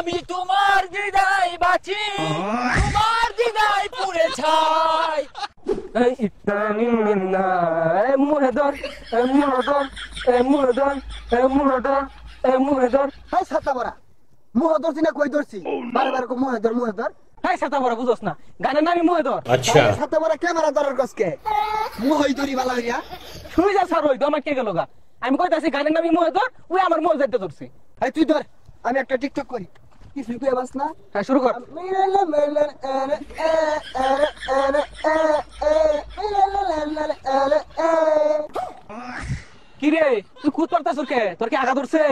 আমি তোমার দিদাই বাঁচি, তোমার দিদাই পুড়ে ছাই। মুড়েদর মুড়েদর মুড়েদর মুড়েদর মুড়েদর। হাই ছাতা বড়া মুহ ধরছি না কই ধরছি বারবার কো মুহ ধর। হাই ছাতা বড়া বুঝোস না, গানের নামই মুড়েদর। আচ্ছা ছাতা বড়া ক্যামেরা ধরার কসকে মুহই ধরি বালা হইয়া শুই যা স্যার ওই আমার কে গেল গা। আমি কইতাছি গানের নামই মুড়েদর, ওই আমার মুহ যাইতে ধরছি। হাই তুই ধর আমি একটা টিকটক করি কিছু কই বাস না। হ্যাঁ শুরু কর। কি রে তুই খুদ পারতাছ কে? তোর কি আগা ধরছে?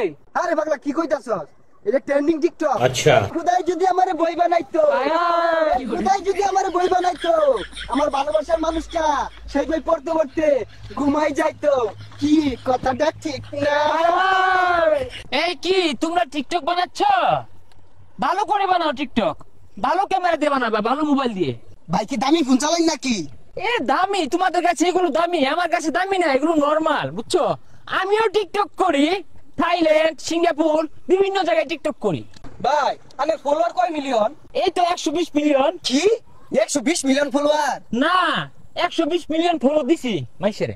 আরে পাগলা কি কইতাছস? এটা ট্রেন্ডিং টিকটক। আচ্ছা খুদাই যদি আমারে বই বানাইতো, খুদাই যদি আমারে বই বানাইতো, আমার ভালোবাসার মানুষটা সেই বই পড়তে পড়তে ঘুমাই যাইতো। কি কথাটা ঠিক না? এই কি তোমরা টিকটক বানাচ্ছ? ভালো করে বানাও টিকটক, ভালো ক্যামেরা দিয়ে বানাবা, ভালো মোবাইল দিয়ে। ভাই কি দামি ফোন চালাই নাকি? এ দামি, তোমাদের কাছে এগুলো দামি, আমার কাছে দামি না, এগুলো নরমাল, বুঝছো? আমিও টিকটক করি, থাইল্যান্ড, সিঙ্গাপুর, বিভিন্ন জায়গায় টিকটক করি। ভাই আনে ফলোয়ার কয় মিলিয়ন? এই তো 120 মিলিয়ন। কি 120 মিলিয়ন ফলোয়ার? না 120 মিলিয়ন ফলো দিছি মাইশেরে।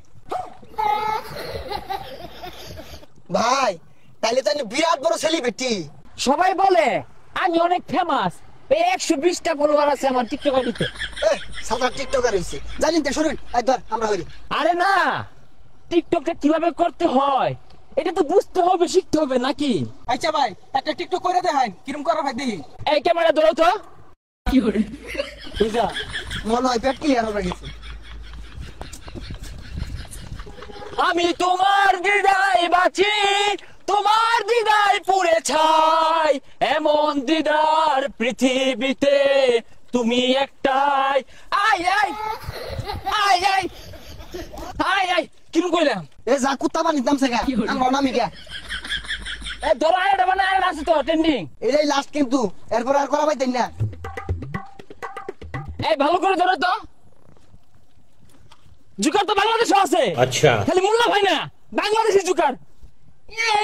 ভাই তাইলে তো বিরাট বড় সেলিব্রিটি। সবাই বলে আমি অনেক ফেমাস, এই 120টা ফলোয়ার আছে আমার টিকটক আইডিতে। সাদা টিকটকার হইছে জানেন তো, শুনুন এই ধর আমরা হইলি। আরে না, টিকটকটা কিভাবে করতে হয় এটা তো বুঝতে হবে, শিখতে হবে নাকি? আচ্ছা ভাই একটা টিকটক করে দেখাই কিরম করা ভাই দেখি। এই ক্যামেরা ধরো তো। কি করে বুঝা মনে হয় পেট ক্লিয়ার হয়ে গেছে। আমি তোমার দিদাই বাঁচি, তোমার দিদাই পুড়ে ছাই, এমন দিদার পৃথিবীতে তুমি একটাই। I I I I I I কিরম কইলাম? এ যা কুত্তা বানি দাম সেগা আমার নামি গা। এ ধরো এটা বানায় আছে তো ট্রেন্ডিং। এটাই লাস্ট কিন্তু এরপর আর করা পাইতেন না। এই ভালো করে ধরো তো। জুকার তো বাংলাদেশে আছে। আচ্ছা খালি মোল্লা ভাই না, বাংলাদেশি জুকার।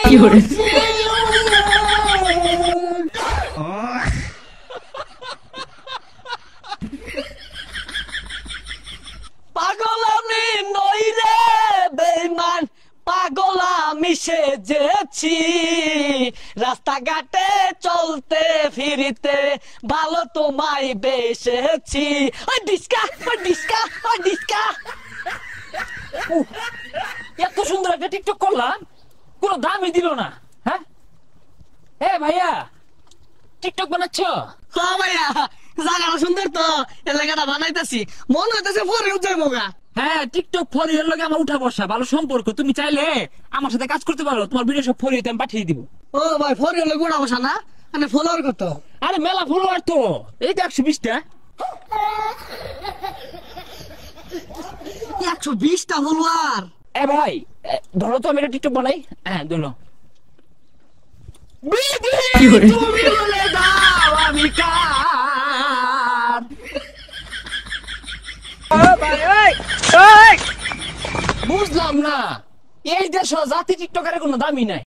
কি করে পাগল আমি নই রে বেঈমান, পাগল আমি সেজেছি, রাস্তাঘাটে চলতে ফিরিতে ভালো তোমায় বেসেছি। ওই ডিস্কা ওই ডিস্কা ওই ডিস্কা। এত সুন্দর একটা টিকটক করলাম, কোনো দামই দিল না। হ্যাঁ এ ভাইয়া টিকটক বানাচ্ছ? হ্যাঁ ভাইয়া জায়গাটা সুন্দর তো, এলাকাটা বানাইতেছি মনে হইতেছে পরে উঠাইবো গা। হ্যাঁ টিকটক ফরিয়ের লগে আমার উঠা বসা ভালো সম্পর্ক, তুমি চাইলে আমার সাথে কাজ করতে পারো, তোমার ভিডিও সব ফরিয়ে আমি পাঠিয়ে দিব। ও ভাই ফরে হলে গোড়া বসা না, মানে ফলোয়ার কত? আরে মেলা ফলোয়ার তো, এই তো 120টা। 120টা ফলোয়ার? এ ভাই ধরো তো আমি একটা টিকটক বানাই। হ্যাঁ ধরো। তুমি বলে দাও আমি কার। বুঝলাম না, এই দেশ জাতি টিকটকারের কোনো দামই নাই।